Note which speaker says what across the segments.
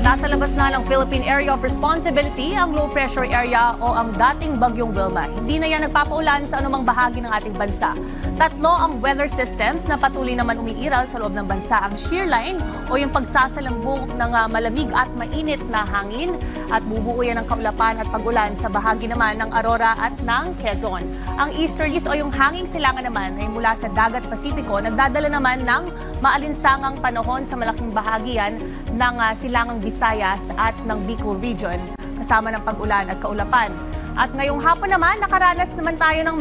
Speaker 1: Nasa labas na ng Philippine Area of Responsibility ang low pressure area o ang dating bagyong Wilma. Hindi na yan nagpapaulan sa anumang bahagi ng ating bansa. Tatlo ang weather systems na patuloy naman umiiral sa loob ng bansa. Ang shear line o yung pagsasalambong ng malamig at mainit na hangin at bubuo yan ng kaulapan at pag-ulan sa bahagi naman ng Aurora at ng Quezon. Ang easterlies o yung hanging silangan naman ay mula sa dagat Pasipiko, nagdadala naman ng maalinsangang panahon sa malaking bahagi yan ng silangang Visayas at ng Bicol Region, kasama ng pag-ulan at kaulapan. At ngayong hapon naman, nakaranas naman tayo ng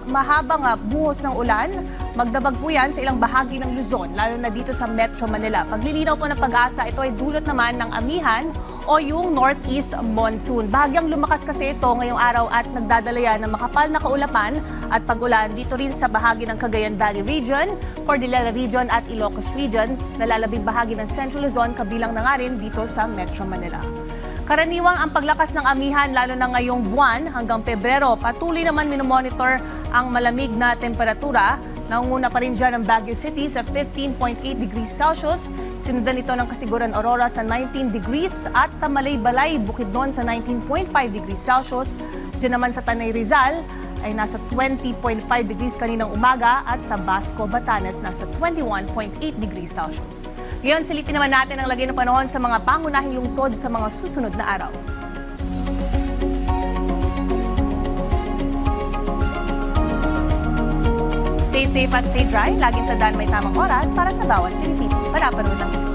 Speaker 1: mahabang buhos ng ulan. Magdabag po yan sa ilang bahagi ng Luzon, lalo na dito sa Metro Manila. Paglilinaw po ng Pag-asa, ito ay dulot naman ng amihan o yung northeast monsoon. Bahagyang lumakas kasi ito ngayong araw at nagdadala yan ng makapal na kaulapan at pag-ulan dito rin sa bahagi ng Cagayan Valley Region, Cordillera Region at Ilocos Region, nalalabing bahagi ng Central Luzon, kabilang na nga rin dito sa Metro Manila. Karaniwang ang paglakas ng amihan lalo na ngayong buwan hanggang Pebrero. Patuloy naman minomonitor ang malamig na temperatura. Nangunguna pa rin dyan ang Baguio City sa 15.8 degrees Celsius. Sinundan ito ng Kasiguran Aurora sa 19 degrees at sa Malaybalay, Bukidnon sa 19.5 degrees Celsius. Diyan naman sa Tanay Rizal ay nasa 20.5 degrees kaninang umaga at sa Basco, Batanes nasa 21.8 degrees Celsius. Ngayon, silipin naman natin ang lagay ng panahon sa mga pangunahing lungsod sa mga susunod na araw. Stay safe at stay dry. Laging tandaan may tamang oras para sa bawat Pilipino. Panapanood lang.